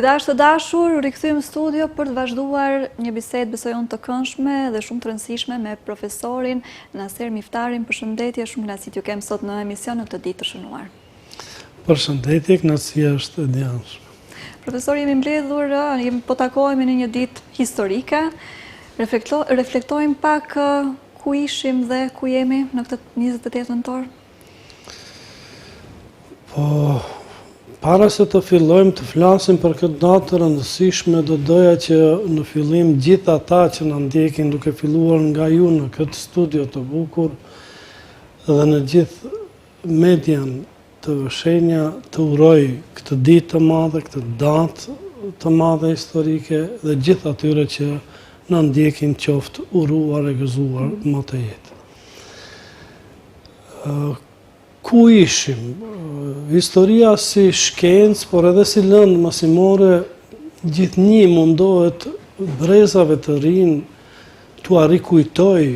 E dashur të dashur, rikthyem në studio për të vazhduar një bisedë besoj unë të këndshme dhe shumë të rëndësishme me profesorin Naser Miftarin. Përshëndetje, shumë kënaqësi t'ju kem sot në emision në këtë ditë të shënuar. Përshëndetje, kënaqësia është e djashme. Profesor, jemi mbledhur, po takohemi në një ditë historike. Reflektojmë pak ku ishim dhe ku jemi në këtë 28 nëntor. Po, para se të fillojmë të flasim për këtë datë të rëndësishme, do doja që në fillim gjithë ata që na ndjekin duke filluar nga ju në këtë studio të bukur dhe në gjithë median të shenja të uroj këtë ditë të madhe, këtë datë të madhe historike dhe gjithë atyre që na ndjekin qoftë uruar e gëzuar më të jetë. Ku ishim? Historia si shkencë, por edhe si lëndë masimore, gjithnjë mundohet brezave të rinj t'u rikujtoj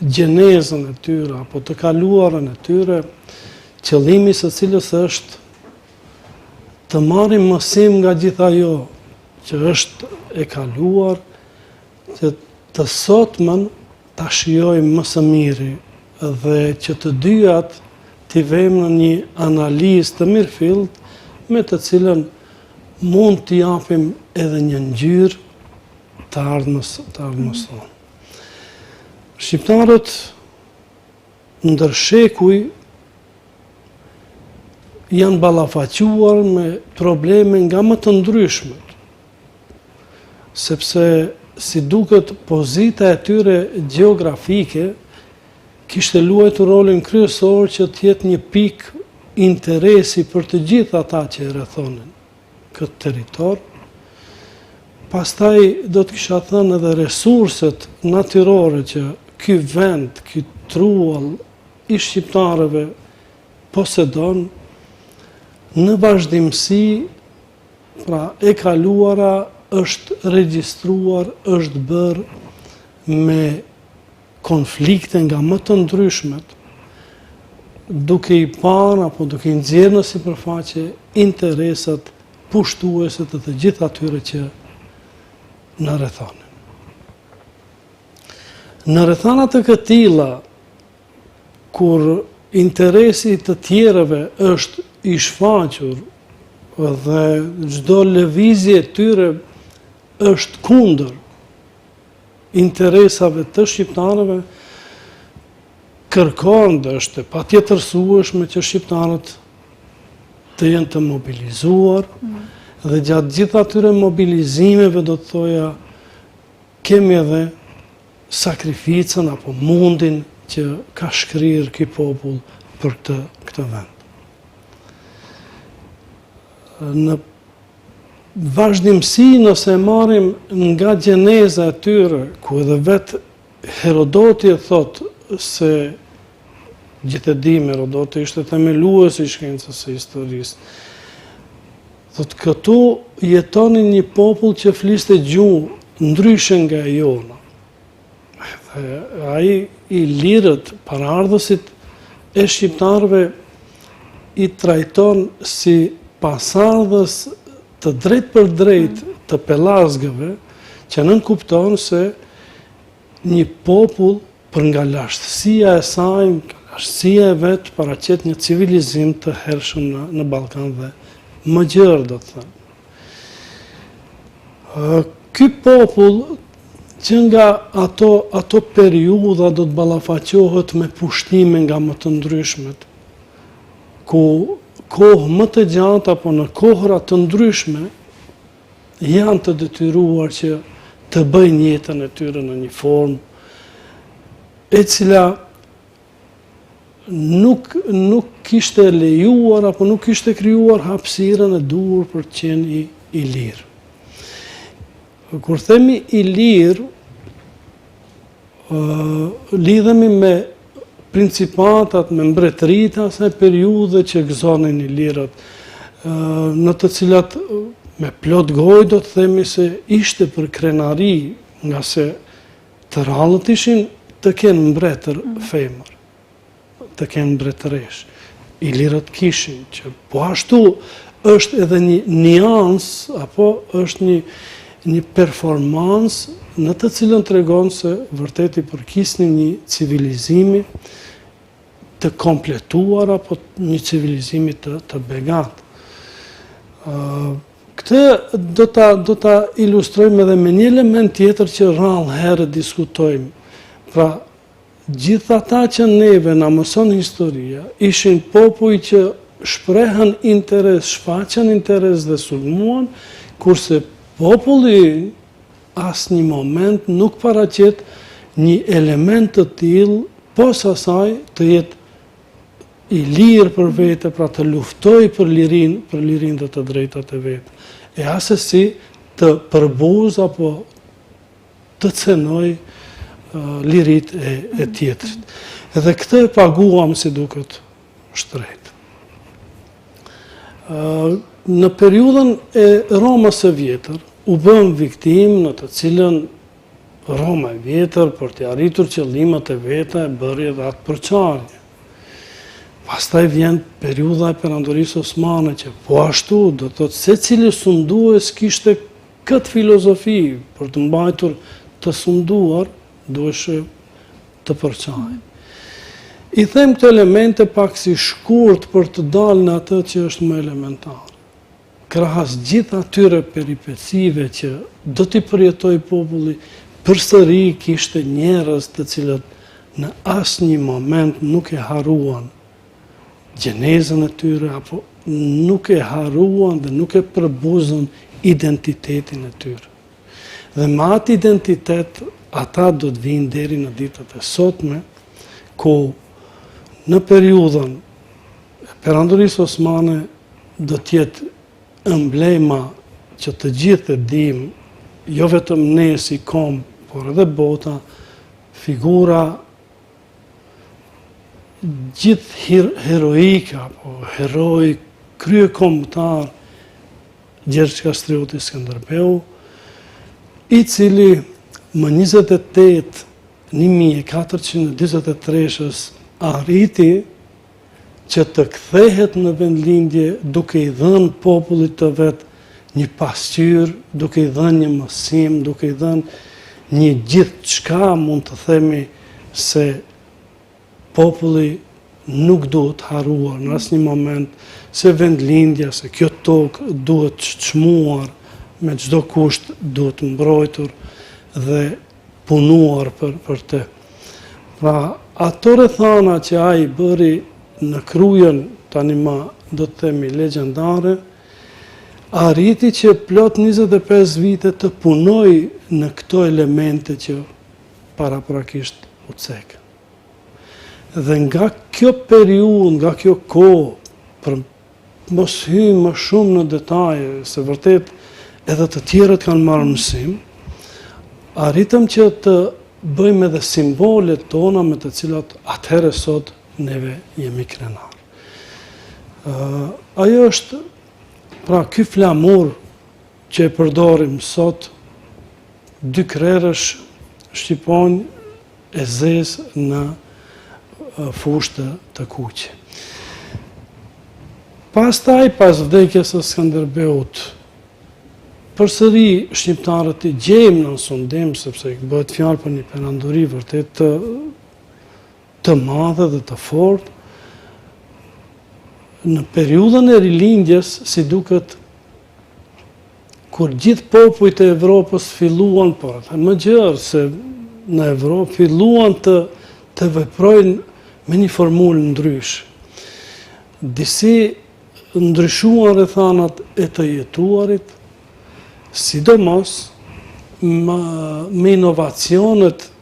gjenezën e tyre, apo të kaluarën e tyre, qëllimi së cilës është të marrim mësim nga gjithë ajo që është e kaluar, që të sotmen ta shijojmë më së miri dhe që të dyat t'i vëmë në një analizë të mirëfillt me të cilën mund t'i japim edhe një ngjyrë të ardhmës tonë. Shqiptarët ndër shekuj janë ballafaquar me probleme nga më të ndryshmet, sepse si duket pozita e tyre gjeografike kishte luajtur rolin kryesor që t'jetë një pikë interesi për të gjithë ata që e rrethonin këtë territor. Pastaj do të kisha thënë edhe resurset natyrore që ky vend, ky truall i shqiptarëve posedon, në vazhdimsi, pra e kaluara është regjistruar, është bërë me konflikte nga më të ndryshmet, duke i parë apo duke i nxjerrë në sipërfaqe interesat pushtuese të të gjithë atyre që na rrethonin. Në rrethana të këtilla, kur interesi të tjerëve është i shfaqur dhe çdo lëvizje e tyre është kundër interesave të shqiptarëve, kërkon dhe është patjetërsueshme që shqiptarët të jenë të mobilizuar dhe gjatë gjithë atyre mobilizimeve do të thoja kemi edhe sakrificën apo mundin që ka shkrirë ky popull për këtë vend. Në vazhdimsi nëse marrim nga gjeneza e tyre, ku edhe vetë Herodoti e thot se gjithë e dim, Herodoti ishte themelues i shkencës së historisë. Thot këtu jetonin një popull që fliste gjuhë ndryshe nga e jona. Ai ilirët, paraardhësit e shqiptarëve i trajton si pasardhës të drejt për drejt të pelazgëve, që nënkupton se një popull për nga lashtësia e saj, lashtësia e vetë paraqet një civilizim të hershëm në Ballkan dhe më gjerë do të thënë. Ky popull që nga ato periudha do të ballafaqohet me pushtime nga më të ndryshmet, ku kohë më të gjatë apo në kohëra të ndryshme janë të detyruar që të bëjnë jetën e tyre në një formë e cila nuk kishte lejuar apo nuk kishte krijuar hapësirën e duhur për të qenë i lirë. Kur themi i lirë, lidhemi me principatat, me mbretërita, asaj periudhe që gëzonin i lirët, në të cilat me plot gojë do të themi se ishte për krenari, nga se të rallët ishin të kenë mbretër femër, të kenë mbretëresh. I lirët kishin që po ashtu është edhe një niansë, apo është një performansë në të cilën tregon se vërtet i përkisni një civilizimi të kompletuar, apo një civilizimi të begat. Këtë do ta ilustrojmë edhe me një element tjetër që rrallë herë diskutojmë. Pra, gjithë ata që neve na mëson historia, ishin popull që shprehen interes, shfaqen interes dhe sulmuan, kurse populli asë një moment nuk paraqet një element të tillë, posa saj të jetë i lirë për vete, pra të luftoj për lirin dhe të drejtat e vete. E asesi të përbuz apo të cenoj lirit e tjetrit. Edhe këtë e paguam si duket shtrejt. Në periudhën e Romës së vjetër, u bëm viktim në të cilën Roma e vjetër, për të arritur qëllimet e veta, e bëri edhe atë përçarje. Pastaj vjen periudha e Perandorisë Osmane, që po ashtu do të thotë secili sundues kishte këtë filozofi, për të mbajtur të sunduar, duhej të përçajë. I them këto elemente pak si shkurt për të dalë në atë që është më elementar. Krahas gjithë atyre peripecive që do t'i përjetoj populli, përsëri kishte njerëz të cilët në asnjë moment nuk e haruan gjenezën e tyre, apo nuk e haruan dhe nuk e përbuzën identitetin e tyre. Dhe me atë identitet, ata do të vinë deri në ditët e sotme, ku në periudhën e Perandorisë Osmane do t'jetë emblema që të gjithë e dim, jo vetëm ne si kom, por edhe bota, figura gjithë heroike, apo heroi krye kombëtar, Gjergj Kastrioti Skënderbeu, i cili më 1423 arriti që të kthehet në vendlindje duke i dhënë popullit të vet një pasqyrë, duke i dhënë një mësim, duke i dhënë një gjithçka, mund të themi se populli nuk duhet haruar në asnjë moment, se vendlindja, se kjo tokë duhet çmuar, me çdo kusht duhet mbrojtur dhe punuar për të. Pra, ato rrethana që ai bëri në krujën, tani ma do të themi legjendare, arriti që plot 25 vite të punoj në këto elemente që paraprakisht u cekën. Dhe nga kjo periudhë, nga kjo kohë, për mos hyjmë më shumë në detaje, se vërtet edhe të tjerët kanë marrë mësim, arritëm që të bëjmë edhe simbolet tona me të cilat atëherë sot neve jemi krenar. Ajo është, pra ky flamur që e përdorim sot, dy krerësh shqiponjë e zezë në fushë të kuqe. Pastaj, pas vdekjes së Skënderbeut, përsëri shqiptarët i gjejmë në sundim, sepse bëhet fjalë për një perandori vërtet të madhe dhe të fortë. Në periudhën e rilindjes, si duket, kur gjithë popujt e Evropës filluan, por më gjerë se në Evropë filluan të veprojnë me një formulë ndryshë. Disi ndryshuan rrethanat e të jetuarit, sidomos me inovacionet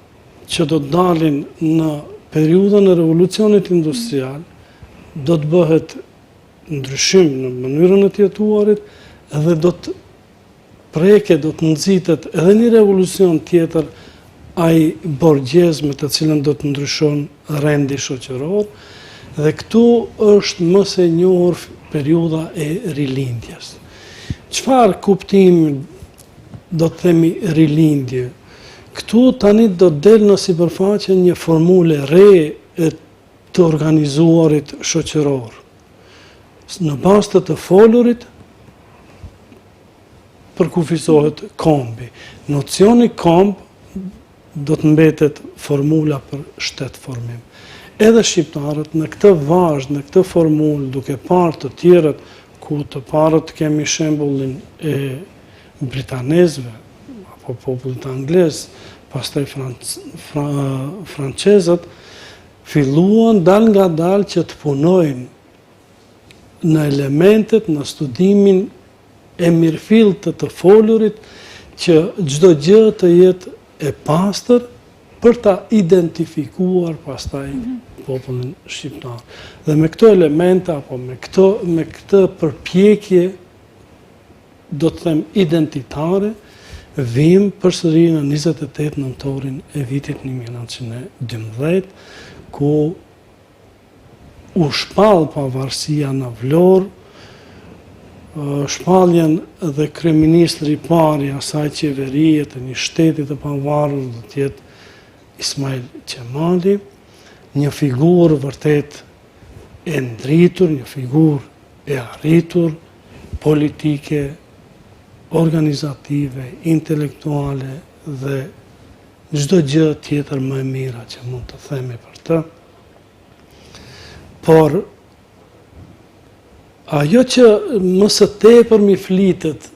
që do të dalin në periudhën e revolucionit industrial, do të bëhet ndryshim në mënyrën e të jetuarit dhe do të do të nxitet edhe një revolucion tjetër, ai borgjezme të cilën do të ndryshon rendi shoqëror, dhe këtu është më së njohur periudha e rilindjes. Çfarë kuptimi do të themi rilindje? Këtu tani do të del në sipërfaqe një formule re e të organizuarit shoqëror, në bazë të folurit përkufizohet kombi. Nocioni komb do të mbetet formula për shtetformim. Edhe shqiptarët në këtë vazhd, në këtë formulë, duke parë të tjerët, ku të parët kemi shembullin e britanezëve, apo popullit anglez, pastaj francezët, filluan dal nga dal që të punojnë në elementet, në studimin e mirëfillt të folurit, që çdo gjë të jetë e pastër për ta identifikuar pastaj popullin shqiptar. Dhe me këto elemente, apo me këtë përpjekje, do të them identitare, vim përsëri në 28 nëntorin e vitit 1912, ku u shpall pavarësia në Vlorë, shpalljen dhe kryeministri i parë i asaj qeverie të një shteti të pavarur do të jetë Ismail Qemali, një figurë vërtet e ndritur, një figurë e arritur, politike, organizative, intelektuale dhe çdo gjë tjetër më e mira që mund të themi për të. Por ajo që më së tepër mi flitet,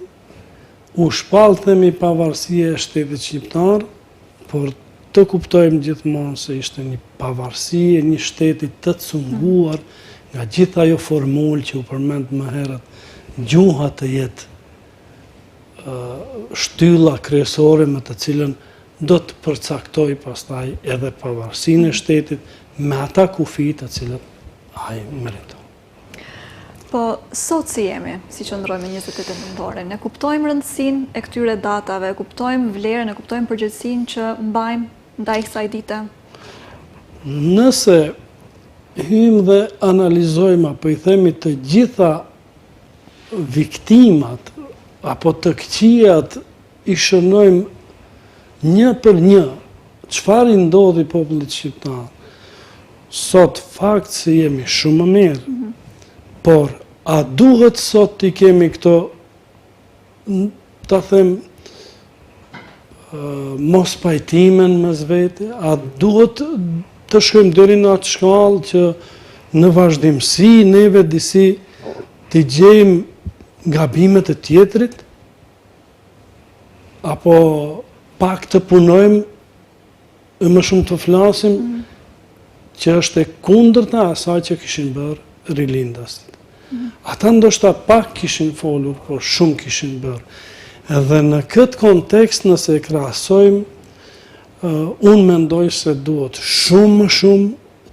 u shpall themi pavarësia e shtetit shqiptar, por të kuptojmë gjithmonë se ishte një pavarësi e një shteti të cunguar nga gjithë ajo formulë që u përmend më herët, gjuha të jetë shtylla kryesore me të cilën do të përcaktoj pastaj edhe pavarësinë e shtetit me ata kufi të cilët ai meriton. Po, sot si jemi, si qëndrojmë 28 nëntore, ne kuptojmë rëndësinë e këtyre datave, kuptojmë vlerën, e kuptojmë përgjegjësinë që mbajmë ndaj kësaj dite? Nëse hymë dhe analizojmë, apo i themi të gjitha viktimat, apo të këqijat i shënojmë një për një, çfarë i ndodhi popullit shqiptar, sot fakt se jemi shumë më mirë, por a duhet sot të kemi këto, ta them, mos pajtimen mes vete, a duhet të shkojmë deri në atë shkallë që në vazhdimsi neve disi të gjejmë gabimet e tjetrit, apo pak të punojmë e më shumë të flasim që është e kundërta asaj që kishin bërë rilindasit. Ata ndoshta pak kishin folur, por shumë kishin bërë. Edhe në këtë kontekst nëse e krahasojmë, unë mendoj se duhet shumë më shumë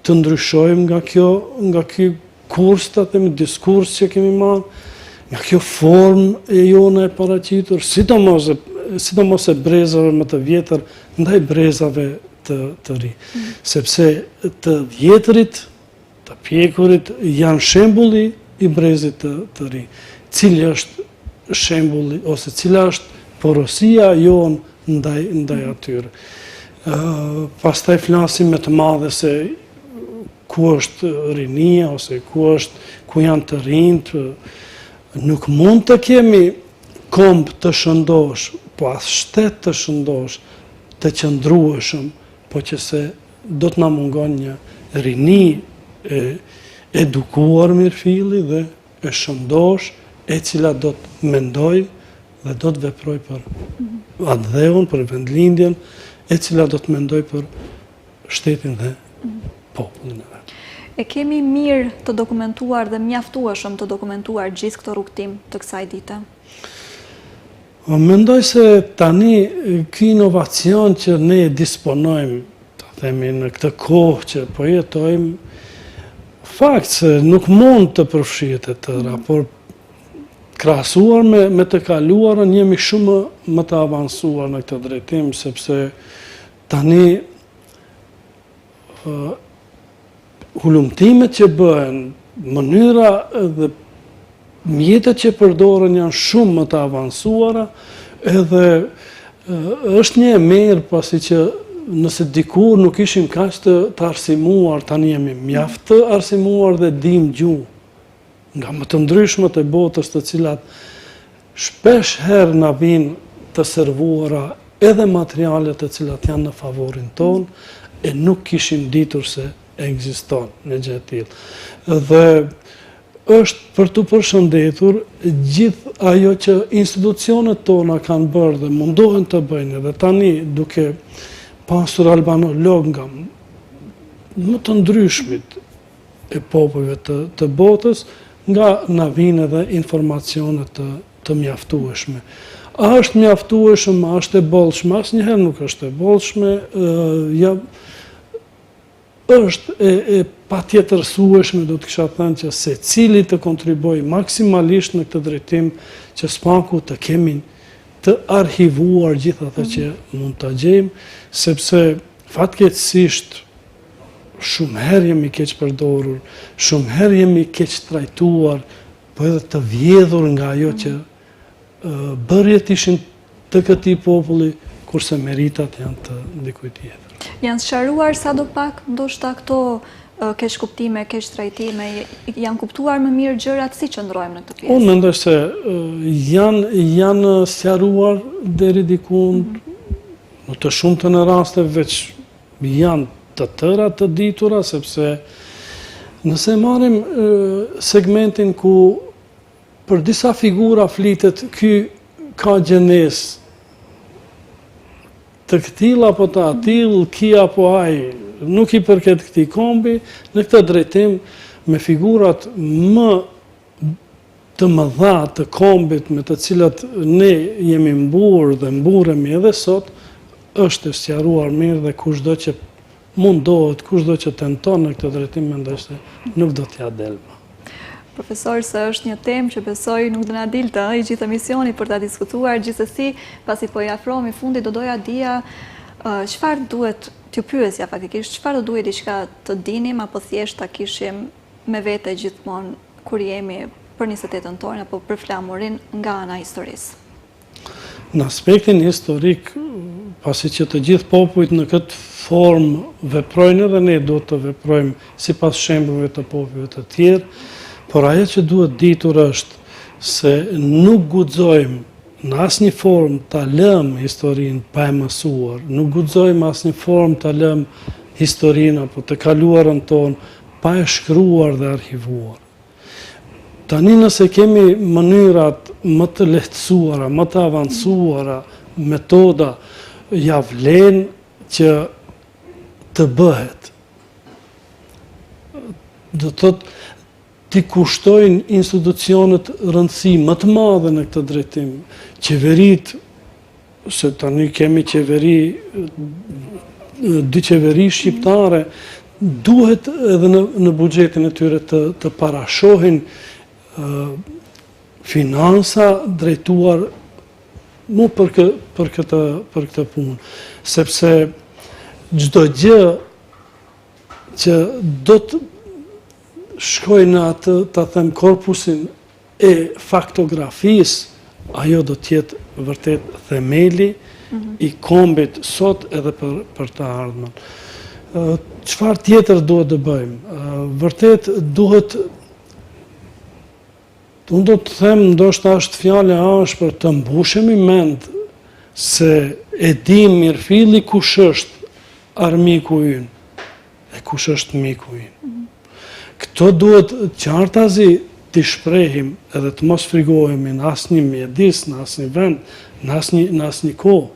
të ndryshojmë nga ky kurs, të themi, diskurs që kemi marrë, nga kjo formë e jone e paraqitur, sidomos e brezave më të vjetër ndaj brezave të ri. Sepse të vjetrit, të pjekurit, janë shembulli i brezit të ri. Cili është shembulli, ose cila është porosia jonë ndaj atyre. Pastaj flasim me të madhe se ku është rinia, ose ku janë të rinjt. Nuk mund të kemi komb të shëndosh, po as shtet të shëndosh, të qëndrueshëm, po që se do të na mungon një rini e edukuar mirëfilli dhe e shëndosh, e cila do të mendoj dhe do të veproj për atdheun, për vendlindjen, e cila do të mendoj për shtetin dhe popullin e vet. E kemi mirë të dokumentuar dhe mjaftueshëm të dokumentuar gjithë këto rrugtim të kësaj dite? Mendoj se tani ky inovacion që ne disponojmë, ta themi në këtë kohë që po jetojmë, fakt se nuk mund të përfshihet e tëra, por krahasuar me të kaluarën jemi shumë më të avancuar në këtë drejtim, sepse tani hulumtimet që bëhen, mënyra dhe mjetet që përdoren janë shumë më të avancuara, edhe është një e merë pasi që nëse dikur nuk ishim kaq të arsimuar, tani jemi mjaft të arsimuar dhe dim gjuhë nga më të ndryshmet e botës, të cilat shpesh herë na vinë të servuara edhe materialet të cilat janë në favorin tonë, e nuk kishim ditur se ekziston në gjë të tillë. Dhe është për të përshëndetur gjithë ajo që institucionet tona kanë bërë dhe mundohen të bëjnë, dhe tani duke pasur albanolog nga më të ndryshmit e popujve të botës, nga na vinë edhe informacionet të mjaftueshme. A është mjaftueshme, a është e bollshme? Asnjëherë nuk është e bollshme, është e patjetërsueshme, do të kisha thënë që secili të kontribuojë maksimalisht në këtë drejtim që s'paku të kemi të archivuar gjithë ato që mund të gjejmë, sepse fatkeqësisht shumë herë jemi keq përdorur, shumë herë jemi keq trajtuar, po edhe të vjedhur nga ajo që bërjet ishin të këtij populli, kurse meritat janë të dikujt tjetër. Janë sqaruar sadopak ndoshta këto keq kuptime, keq trajtime, janë kuptuar më mirë gjërat si qëndrojmë në këtë pjesë? Unë mendoj se janë sqaruar deri diku, në të shumtën e rasteve veç janë të tëra të ditura, sepse nëse marrim segmentin ku për disa figura flitet ky ka gjenesë të këtil apo të atil, ki apo aj, nuk i përket këtij kombi, në këtë drejtim me figurat më të mëdha të kombit me të cilat ne jemi mburë dhe mburemi edhe sot, është e sqaruar mirë dhe kushdo që mundohet, kushdo që tenton në këtë drejtim, mendoj se nuk do t'ja delë. Profesor, se është një temë që besoj nuk do na dilte i gjithë emisioni për ta diskutuar, gjithsesi, pasi po i afrohemi fundit, do doja dija çfarë duhet t'ju pyesja faktikisht, çfarë do duhet diçka të dinim apo thjesht ta kishim me vete gjithmonë kur jemi për 28-ën tonë apo për flamurin nga ana historisë. Në aspektin historik, pasi që të gjithë popujt në këtë formë veprojnë dhe ne do të veprojmë sipas shembujve të popujve të tjerë, por ajo që duhet ditur është se nuk guxojmë në asnjë formë ta lëmë historinë pa e mësuar, nuk guxojmë asnjë formë ta lëmë historinë apo të kaluarën tonë pa e shkruar dhe archivuar. Tani nëse kemi mënyrat më të lehtësuara, më të avancuara, metoda, ja vlen që të bëhet. Do të thotë t'i kushtojnë institucionet rëndësi më të madhe në këtë drejtim. Qeverit, se tani kemi dy qeveri shqiptare, duhet edhe në buxhetin e tyre të parashohin finansa drejtuar mu për këtë punë. Sepse çdo gjë që do të shkoj në atë, ta them, korpusin e faktografisë, ajo do t'jetë vërtet themeli i kombit sot edhe për të ardhmen. Çfarë tjetër duhet të bëjmë? Vërtet duhet, unë do të them, ndoshta është fjale ashpër, të mbushemi mend se e dim mirëfilli kush është armiku ynë e kush është miku ynë. Këto duhet qartazi t'i shprehim edhe të mos frigohemi në asnjë mjedis, në asnjë vend, në asnjë kohë.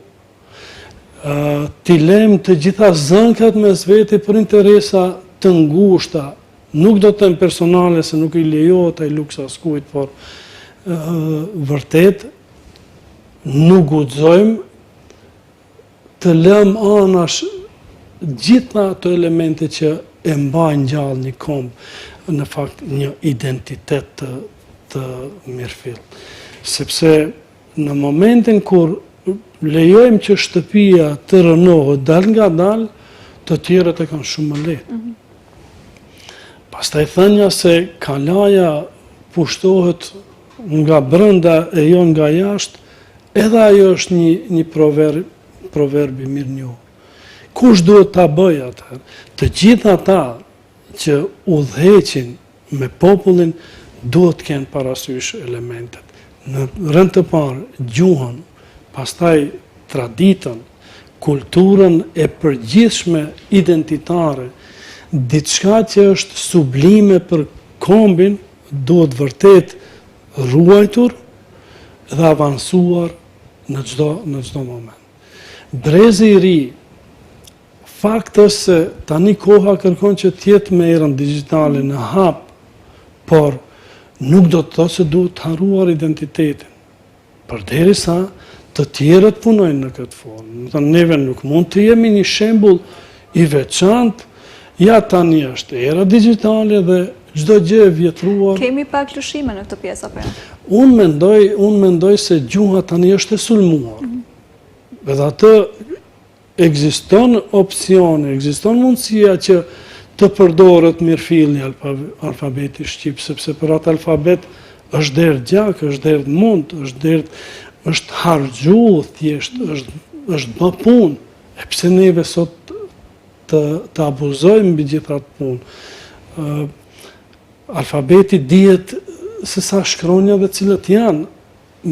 T'i lejmë të gjitha zënkat mes veti për interesa të ngushta, nuk do të them personale se nuk i lejohet ai luks askujt, por vërtet nuk guxojmë të lëmë anash gjitha ato elemente që e mbajnë gjallë një komb, në fakt një identitet të mirëfill. Sepse në momentin kur lejojmë që shtëpia të rënohet dal nga dal, të tjerët e kanë shumë më lehtë. Pastaj thënia se kalaja pushtohet nga brenda e jo nga jashtë, edhe ajo është një proverb i mirë njohur. Kush duhet ta bëjë atë? Të gjithë ata që udhëheqin me popullin duhet të kenë parasysh elementet. në rënd të parë gjuhën, pastaj traditën, kulturën e përgjithshme identitare, diçka që është sublime për kombin, duhet vërtet ruajtur dhe avansuar në çdo moment. Brezi i ri, fakti është se tani koha kërkon që t'jetë me erën digjitale në hap, por nuk do të thotë se duhet të harruar identitetin. Përderisa të tjerët punojnë në këtë formë. Neve nuk mund të jemi një shembull i veçantë, ja tani është era digjitale dhe çdo gjë e vjetruar. Kemi pak lëshime në këtë pjesë apo jo? Unë mendoj se gjuha tani është e sulmuar. Edhe atë ekziston opsione, ekziston mundësia që të përdoret mirëfilli alfabeti shqip, sepse për atë alfabet është derë gjak, është derë mund, është harxhu thjesht, është bë punë. E pse neve sot të abuzojmë mbi gjithë atë punë. Alfabeti dihet se sa shkronja dhe cilët janë.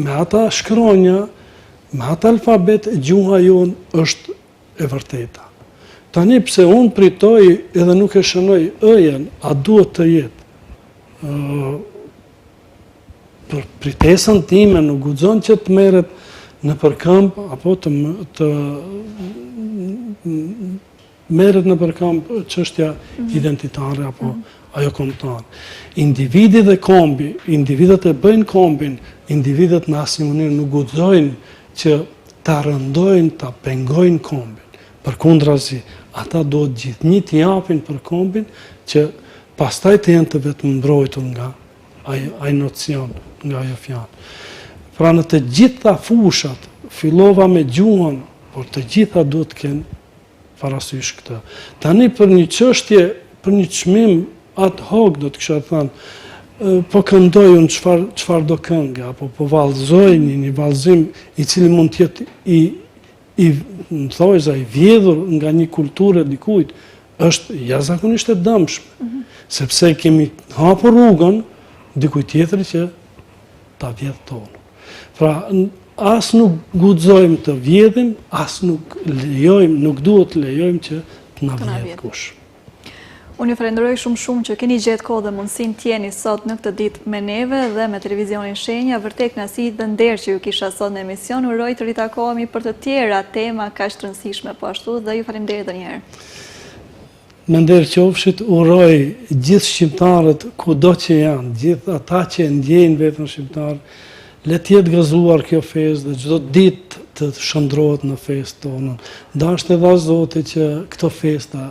Me ata shkronja, me ata alfabet, gjuha jonë është e vërteta. Tani pse unë pritoj edhe nuk e shënoj ëjen, a duhet të jetë? Për pritesën time nuk guxon që të merret në përkëmb apo të merret në përkëmb çështja identitare apo ajo kombëtare. Individi dhe kombi, individët e bëjnë kombin, individët në asnjë mënyrë nuk guxojnë që ta rëndojnë, ta pengojnë kombin. Përkundrazi, ata duhet gjithnjë t'i japin për kombin që pastaj të jenë të vetë mbrojtur nga ai nocion, nga ajo fjalë. Pra në të gjitha fushat, fillova me gjuhën, por të gjitha duhet të kenë parasysh këtë. Tani për një çështje, për një çmim ad hoc do të kisha thënë, po këndoj unë çfarë do këngë, apo po vallëzoj një vallëzim i cili mund të jetë i vjedhur nga një kulturë e dikujt, është jashtëzakonisht e dëmshme, sepse kemi hapur rrugën dikujt tjetër që ta vjedh tonë. Pra, as nuk guxojmë të vjedhim, as nuk duhet të lejojmë që të na vjedh kush. Unë ju falenderoj shumë që keni gjetë kohë dhe mundësinë të jeni sot në këtë ditë me neve dhe me televizionin Shenja. Vërtet kënaqësi dhe nder që ju kisha sot në emision. Uroj të ritakohemi për të tjera tema kaq të rëndësishme po ashtu dhe ju falenderoj edhe një herë. Me nder qofshit, uroj gjithë shqiptarët kudo që janë, gjithë ata që ndjejnë veten shqiptar, le të jetë gëzuar kjo festë dhe çdo ditë të shndrohet në festë tonën. Dashte dha Zoti që këto festa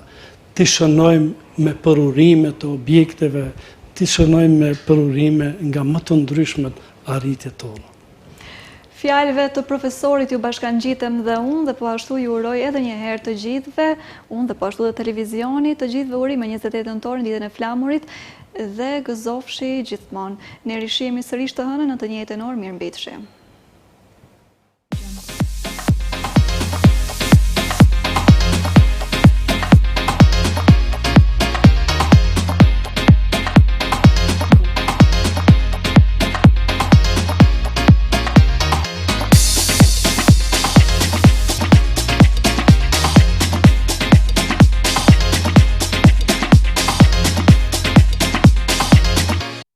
t'i shënojmë me përurime të objekteve, t'i shënojmë me përurime nga më të ndryshmet arritjet tona. Fjalëve të profesorit ju bashkangjitem dhe unë dhe po ashtu ju uroj edhe një herë të gjithëve, unë dhe po ashtu dhe televizioni, të gjithëve urime 28 nëntor në ditën e flamurit dhe gëzofshi gjithmonë. Ne rishihemi sërish të hënën në të njëjtën orë, mirëmbëjtje.